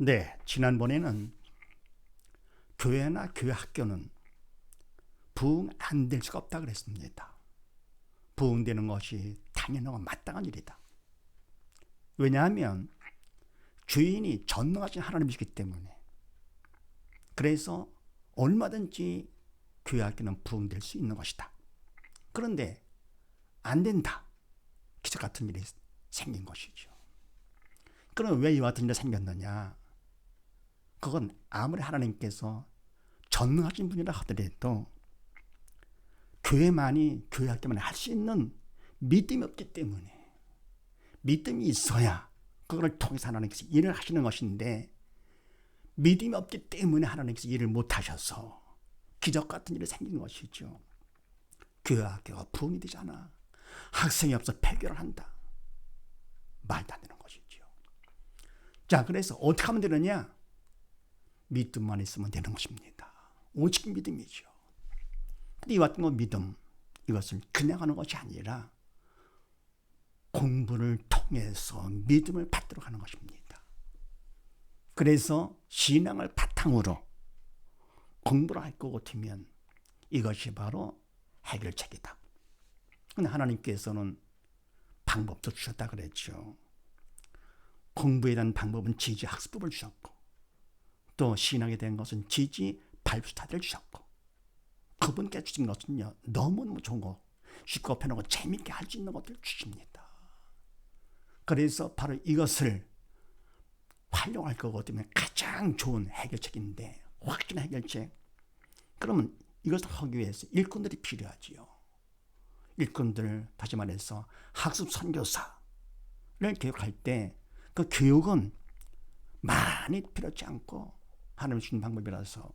네, 지난번에는 교회나 교회 학교는 부흥 안 될 수가 없다 그랬습니다. 부흥되는 것이 당연하고 마땅한 일이다. 왜냐하면 주인이 전능하신 하나님이시기 때문에. 그래서 얼마든지 교회 학교는 부흥될 수 있는 것이다. 그런데 안 된다. 기적 같은 일이 생긴 것이죠. 그럼 왜 이와 같은 일이 생겼느냐? 그건 아무리 하나님께서 전능하신 분이라 하더라도 교회만이 교회 학교만이 할 수 있는 믿음이 없기 때문에, 믿음이 있어야 그걸 통해서 하나님께서 일을 하시는 것인데, 믿음이 없기 때문에 하나님께서 일을 못하셔서 기적 같은 일이 생긴 것이죠. 교회 학교가 부흥이 되잖아. 학생이 없어 폐교를 한다. 말도 안 되는 것이죠. 자, 그래서 어떻게 하면 되느냐? 믿음만 있으면 되는 것입니다. 오직 믿음이죠. 근데 이 같은 믿음, 이것을 그냥 하는 것이 아니라 공부를 통해서 믿음을 받도록 하는 것입니다. 그래서 신앙을 바탕으로 공부를 할 것 같으면 이것이 바로 해결책이다. 근데 하나님께서는 방법도 주셨다 그랬죠. 공부에 대한 방법은 지지 학습법을 주셨고, 또 신앙에 대한 것은 지지 발표스타를 주셨고, 그분께 주신 것은요, 너무너무 좋은 거, 쉽고 편하고 재밌게 할 수 있는 것들을 주십니다. 그래서 바로 이것을 활용할 것 같으면 가장 좋은 해결책인데, 확실한 해결책. 그러면 이것을 하기 위해서 일꾼들이 필요하지요. 일꾼들, 다시 말해서 학습 선교사를 교육할 때 그 교육은 많이 필요하지 않고 하나님 주신 방법이라서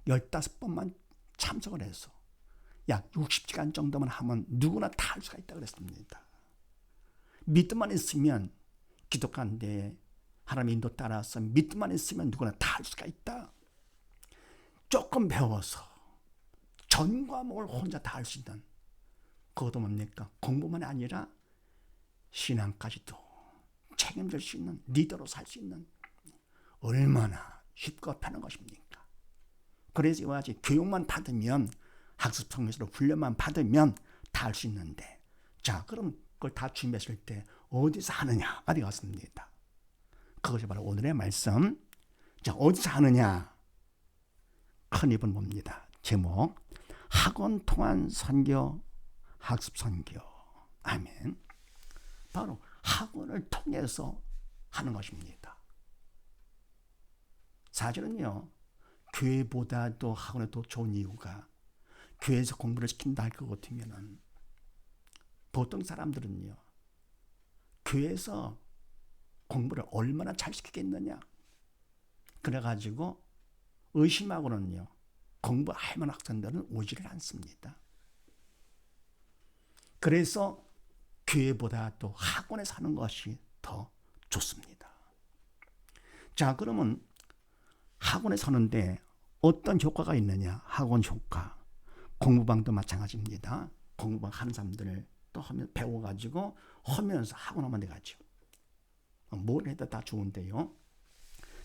15번만 참석을 해서 약 60시간 정도만 하면 누구나 다 할 수가 있다고 그랬습니다. 믿음만 있으면, 기독교인데 하나님 인도 따라서 믿음만 있으면 누구나 다 할 수가 있다. 조금 배워서 전 과목을 혼자 다 할 수 있는, 그것도 뭡니까? 공부만이 아니라 신앙까지도 책임질 수 있는, 리더로 살 수 있는, 얼마나 쉽고 편한 것입니까? 그래서 이와 같이 교육만 받으면, 학습 통해서 훈련만 받으면 다 할 수 있는데, 자, 그럼 그걸 다 준비했을 때 어디서 하느냐가 되었습니다. 그것이 바로 오늘의 말씀. 자, 어디서 하느냐? 큰 입은 뭡니다. 제목, 학원 통한 선교, 학습 선교. 아멘. 바로 학원을 통해서 하는 것입니다. 사실은요, 교회보다도 학원이 더 좋은 이유가, 교회에서 공부를 시킨다 할 것 같으면은 보통 사람들은요, 교회에서 공부를 얼마나 잘 시키겠느냐, 그래가지고 의심하고는요, 공부할 만한 학생들은 오지를 않습니다. 그래서 교회보다도 학원에서 하는 것이 더 좋습니다. 자, 그러면 학원에서 하는데 어떤 효과가 있느냐? 학원 효과. 공부방도 마찬가지입니다. 공부방 하는 사람들 또 하면 배워가지고 하면서 학원하면 되겠죠. 뭘 해도 다 좋은데요.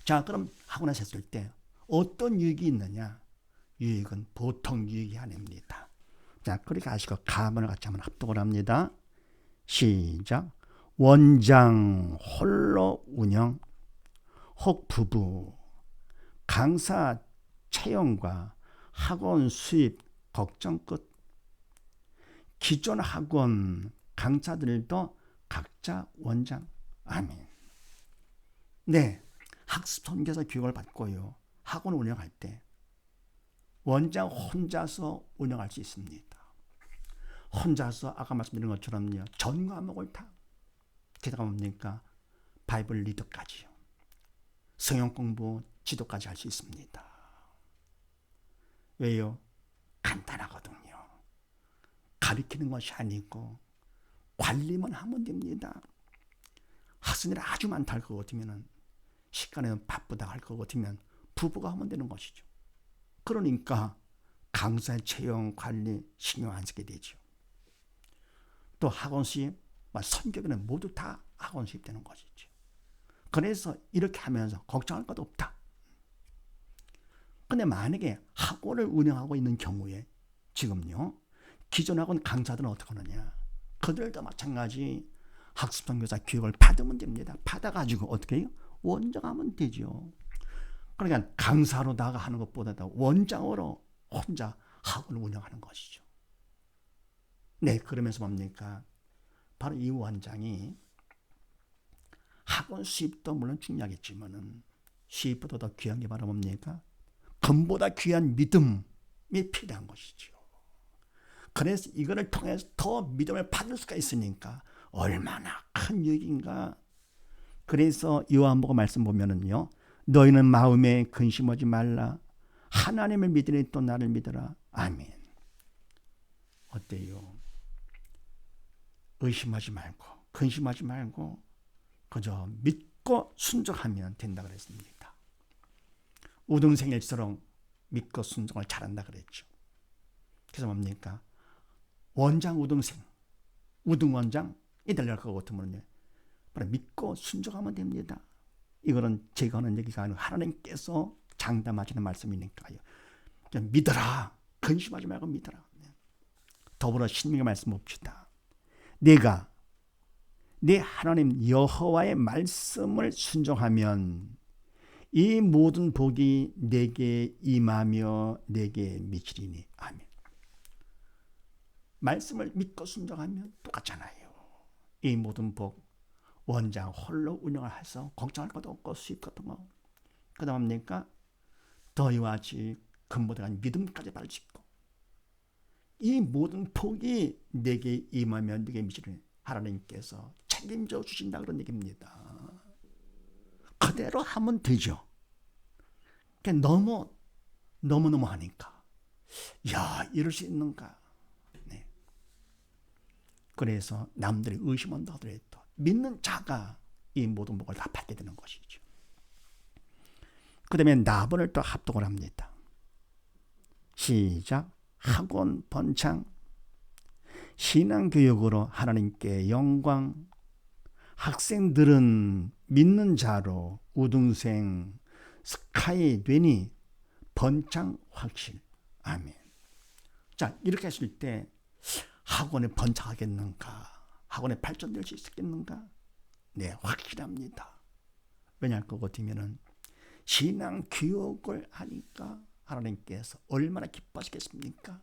자, 그럼 학원에서 했을 때 어떤 유익이 있느냐? 유익은 보통 유익이 아닙니다. 자, 그렇게 아시고 가문을 같이 한번 합독을 합니다. 시작. 원장 홀로 운영, 혹 부부, 강사 채용과 학원 수입 걱정 끝. 기존 학원 강사들도 각자 원장. 아멘. 네, 학습 선교사 교육을 받고요, 학원 운영할 때 원장 혼자서 운영할 수 있습니다. 혼자서 아까 말씀드린 것처럼요, 전 과목을 다, 게다가 뭡니까? 바이블 리더까지요, 성경 공부 지도까지 할 수 있습니다. 왜요? 간단하거든요. 가르치는 것이 아니고 관리만 하면 됩니다. 학생들이 아주 많다 할 것 같으면, 시간에는 바쁘다 할 것 같으면 부부가 하면 되는 것이죠. 그러니까 강사의 채용 관리 신경 안 쓰게 되죠. 또 학원 수입, 선교비는 모두 다 학원 수입되는 것이죠. 그래서 이렇게 하면서 걱정할 것도 없다. 근데 만약에 학원을 운영하고 있는 경우에 지금요, 기존 학원 강사들은 어떻게 하느냐. 그들도 마찬가지 학습 선교사 교육을 받으면 됩니다. 받아가지고 어떻게 해요? 원장하면 되죠. 그러니까 강사로다가 하는 것보다도 원장으로 혼자 학원을 운영하는 것이죠. 네, 그러면서 뭡니까? 바로 이 원장이 학원 수입도 물론 중요하겠지만은 수입보다 더 귀한 게 바로 뭡니까? 금보다 귀한 믿음이 필요한 것이죠. 그래서 이거를 통해서 더 믿음을 받을 수가 있으니까 얼마나 큰 유익인가. 그래서 요한복음 말씀 보면은요, 너희는 마음에 근심하지 말라. 하나님을 믿으니 또 나를 믿으라. 아멘. 어때요? 의심하지 말고 근심하지 말고 그저 믿고 순종하면 된다 그랬습니다. 우등생일수록 믿고 순종을 잘한다 그랬죠. 그래서 뭡니까? 원장 우등생, 우등원장 이들 것 같으면 바로 믿고 순종하면 됩니다. 이거는 제가 하는 얘기가 아니고 하나님께서 장담하시는 말씀이니까요. 그냥 믿어라. 근심하지 말고 믿어라. 더불어 신명의 말씀 봅시다. 내가 내 하나님 여호와의 말씀을 순종하면 이 모든 복이 내게 임하며 내게 미치리니. 아멘. 말씀을 믿고 순종하면 똑같잖아요. 이 모든 복 원장 홀로 운영을 해서 걱정할 것도 없고 수입 같은 거. 그 다음 뭡니까? 너희와 같이 근보다 믿음까지 받을 수 있고 이 모든 복이 내게 임하며 내게 미치리니. 하나님께서 책임져 주신다 그런 얘기입니다. 그대로 하면 되죠. 그러니까 너무 하니까 야 이럴 수 있는가. 네. 그래서 남들이 의심한다 하더라도 믿는 자가 이 모든 복을 다 받게 되는 것이죠. 그 다음에 나번을 또 합독을 합니다. 시작. 학원 번창 신앙교육으로 하나님께 영광. 학생들은 믿는 자로 우등생 스카이 되니 번창 확실. 아멘. 자, 이렇게 했을 때 학원에 번창하겠는가? 학원에 발전될 수 있겠는가? 네, 확실합니다. 왜냐할 것 같으면은 신앙 교육을 하니까 하나님께서 얼마나 기뻐하시겠습니까?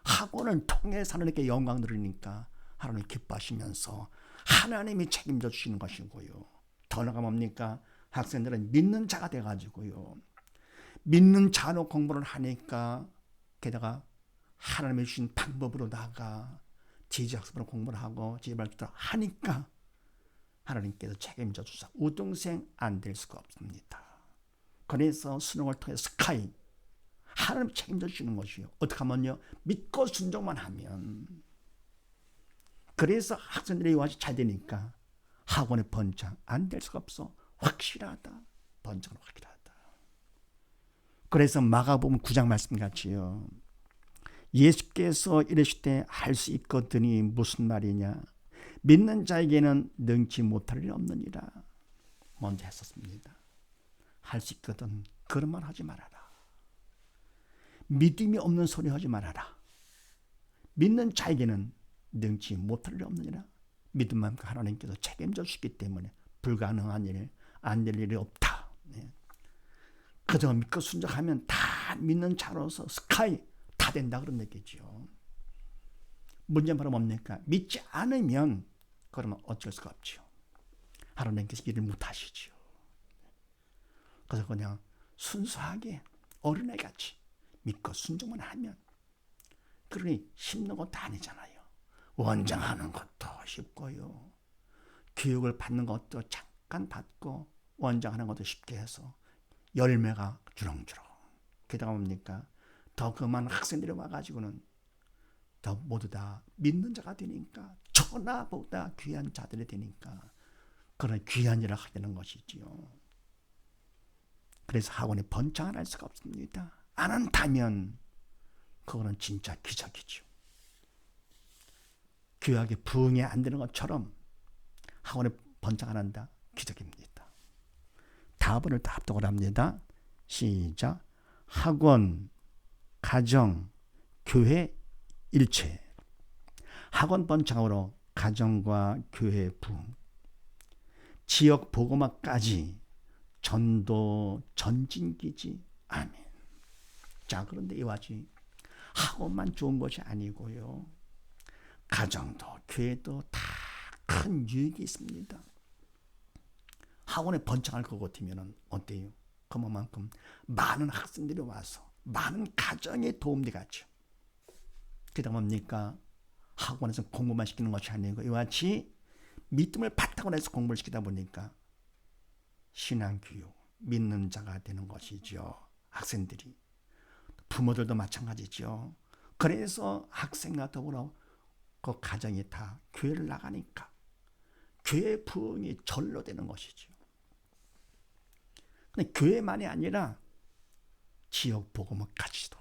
학원을 통해서 하나님께 영광 누리니까 하나님 기뻐하시면서 하나님이 책임져 주시는 것이고요. 더 나아가 뭡니까? 학생들은 믿는 자가 돼가지고요. 믿는 자로 공부를 하니까 게다가 하나님이 주신 방법으로다가 지지학습으로 공부를 하고 지지발표를 하니까 하나님께서 책임져 주사 우등생 안 될 수가 없습니다. 그래서 수능을 통해 스카이 하나님 책임져 주시는 것이요. 어떻게 하면요? 믿고 순종만 하면. 그래서 학생들이 와서 잘 되니까 학원의 번창 안 될 수가 없어. 확실하다. 번창은 확실하다. 그래서 마가복음 9장 말씀같이요. 예수께서 이르실 때 할 수 있거든이 무슨 말이냐. 믿는 자에게는 능치 못할 일 없느니라. 먼저 했었습니다. 할 수 있거든. 그런 말 하지 말아라. 믿음이 없는 소리 하지 말아라. 믿는 자에게는 능치 못할 일 없느니라. 믿음만큼 하나님께서 책임져 주시기 때문에 불가능한 일, 안 될 일이 없다. 네. 그저 믿고 순종하면 다 믿는 자로서 스카이 다 된다 그런 얘기죠. 문제는 바로 뭡니까? 믿지 않으면 그러면 어쩔 수가 없죠. 하나님께서 일을 못하시죠. 그래서 그냥 순수하게 어린애같이 믿고 순종만 하면 그러니 힘든 것도 아니잖아요. 원장하는 것도 쉽고요. 교육을 받는 것도 잠깐 받고 원장하는 것도 쉽게 해서 열매가 주렁주렁. 게다가 뭡니까? 더 그만 학생들이 와가지고는 더 모두 다 믿는 자가 되니까 천하보다 귀한 자들이 되니까 그런 귀한 일을 하게 되는 것이지요. 그래서 학원에 번창을 할 수가 없습니다. 안 한다면 그거는 진짜 기적이죠. 교육에 부응이 안 되는 것처럼 학원에 번창 안 한다. 기적입니다. 4번을 다 합독을 합니다. 시작. 학원, 가정, 교회 일체. 학원 번창으로 가정과 교회 부흥, 지역 복음화까지 전도 전진기지. 아멘. 자, 그런데 이와 같이 학원만 좋은 것이 아니고요. 가정도 교회도 다 큰 유익이 있습니다. 학원에 번창할 것 같으면 어때요? 그만큼 많은 학생들이 와서 많은 가정에 도움되겠죠. 그러다 뭡니까? 학원에서 공부만 시키는 것이 아니고 이와 같이 믿음을 바탕으로 해서 공부를 시키다 보니까 신앙교육, 믿는 자가 되는 것이죠. 학생들이. 부모들도 마찬가지죠. 그래서 학생과 더불어 그 가정이 다 교회를 나가니까 교회 부흥이 절로 되는 것이죠. 근데 교회만이 아니라 지역 복음화까지도.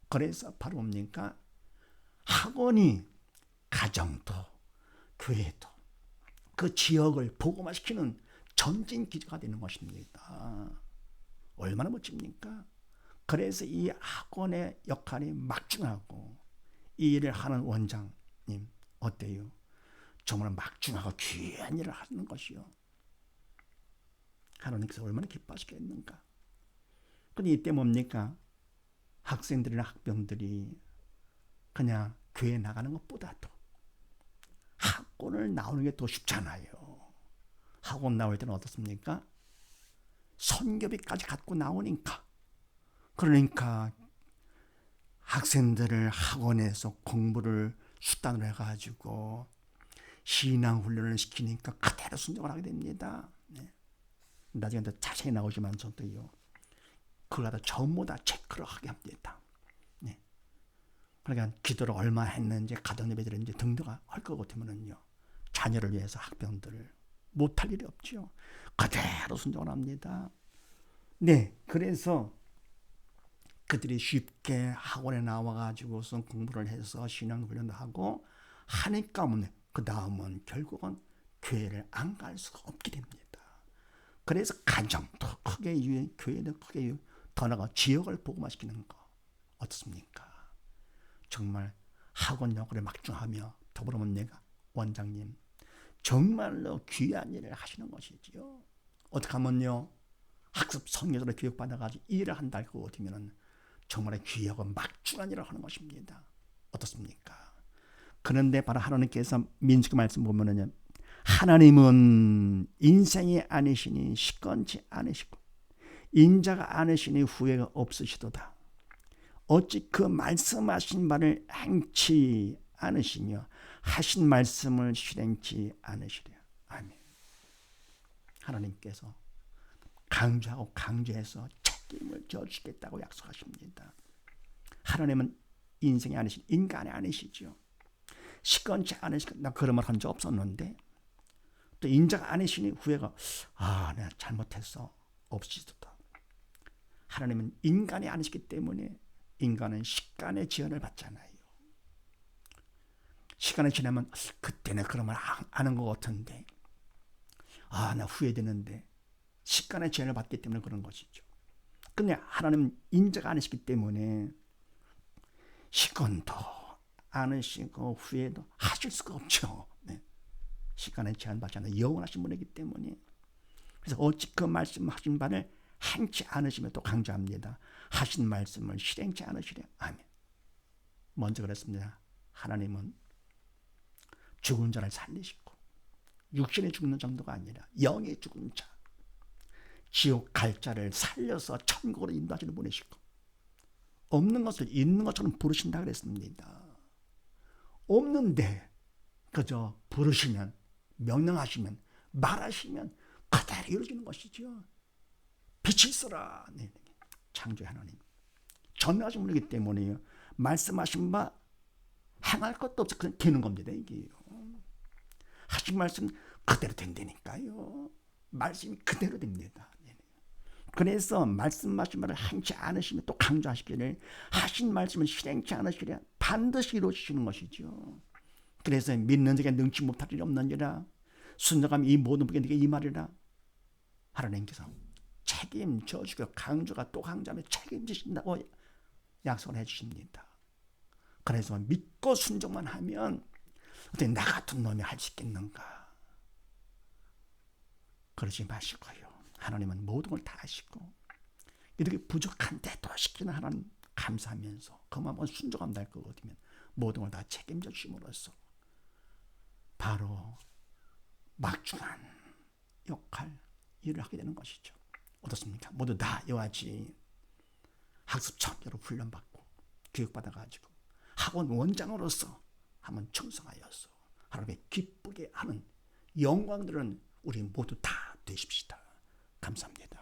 그래서 바로 뭡니까? 학원이 가정도 교회도 그 지역을 복음화시키는 전진 기지가 되는 것입니다. 얼마나 멋집니까? 그래서 이 학원의 역할이 막중하고 이 일을 하는 원장님 어때요? 정말 막중하고 귀한 일을 하는 것이요. 하나님께서 얼마나 기뻐하시겠는가. 근데 이때 뭡니까? 학생들이나 학병들이 그냥 교회 나가는 것보다도 학원을 나오는 게 더 쉽잖아요. 학원 나올 때는 어떻습니까? 선교비까지 갖고 나오니까. 그러니까 학생들을 학원에서 공부를 수단으로 해가지고 신앙훈련을 시키니까 그대로 순종을 하게 됩니다. 네. 나중에 더 자세히 나오지만 저도요. 그걸 다 전부 다 체크를 하게 합니다. 네. 그러니까 기도를 얼마 했는지 가정예배 드렸는지 등등 할 것 같으면요. 자녀를 위해서 학병들을 못할 일이 없죠. 그대로 순종을 합니다. 네. 그래서 그들이 쉽게 학원에 나와가지고서 공부를 해서 신앙훈련도 하고 하니까 그 다음은 결국은 교회를 안 갈 수가 없게 됩니다. 그래서 가정도 크게 유해, 교회도 크게 유해, 더 나아가 지역을 복음화시키는 거 어떻습니까? 정말 학원 역할을 막중하며 더불어 내가 원장님 정말로 귀한 일을 하시는 것이지요. 어떻게 하면요 학습 성교사로 교육받아가지고 일을 한다 고 어떻게면 정말 귀하고 막중한 일을 하는 것입니다. 어떻습니까? 그런데 바로 하나님께서 민수기 말씀 보면은 하나님은 인생이 아니시니 시건치 않으시고 인자가 아니시니 후회가 없으시도다. 어찌 그 말씀하신 바를 행치 않으시며 하신 말씀을 실행치 않으시랴. 아멘. 하나님께서 강조하고 강조해서 책임을 져주시겠다고 약속하십니다. 하나님은 인생이 아니신 인간이 아니시죠. 시건치 않으시고 나 그런 말 한 적 없었는데 또 인자가 아니시니 후회가 내가 잘못했어 없으시도다. 하나님은 인간이 아니시기 때문에 인간은 시간의 제한을 받잖아요. 시간이 지나면 그때는 그런 말 안 하는 것 같은데 나 후회되는데 시간의 제한을 받기 때문에 그런 것이죠. 근데 하나님은 인자가 아니시기 때문에 시간도 않으시고 후회도 하실 수가 없죠. 네. 시간의 제한 받지 않는 영원하신 분이기 때문에 그래서 어찌 그 말씀하신 바를 행치 않으시며 또 강조합니다. 하신 말씀을 실행치 않으시랴. 아멘. 먼저 그랬습니다. 하나님은 죽은 자를 살리시고 육신이 죽는 정도가 아니라 영이 죽은 자 지옥 갈 자를 살려서 천국으로 인도하시는 분이시고 없는 것을 있는 것처럼 부르신다 그랬습니다. 없는데 그저 부르시면 명령하시면 말하시면 그대로 이루어지는 것이죠. 빛이 있어라. 네. 창조의 하나님 전능하신 분이기 때문에 말씀하신 바 행할 것도 없어 그냥 되는 겁니다. 이게요. 하신 말씀 그대로 된다니까요. 말씀이 그대로 됩니다. 그래서 말씀하신 말을 행치 않으시면 또 강조하시기를 하신 말씀을 실행치 않으시랴 반드시 이루어지시는 것이죠. 그래서 믿는 자에게 능치 못할 일이 없느니라 순종하면 이 모든 복이 네게 임하리라. 하나님께서 책임져 주고 강조가 또 강조하며 책임지신다고 약속을 해주십니다. 그래서 믿고 순종만 하면 어떻게 나 같은 놈이 할 수 있겠는가? 그러지 마시고요. 하나님은 모든 걸 다 하시고 이렇게 부족한데도 시키는 하나님 감사하면서 그만 순종하면 될 거거든요. 모든 걸 다 책임져 주심으로써 바로 막중한 역할, 일을 하게 되는 것이죠. 어떻습니까? 모두 다 이와 같이 학습 청결로 훈련받고 교육받아가지고 학원 원장으로서 한번 충성하여서 하나님의 기쁘게 하는 영광들은 우리 모두 다 되십시다. 감사합니다.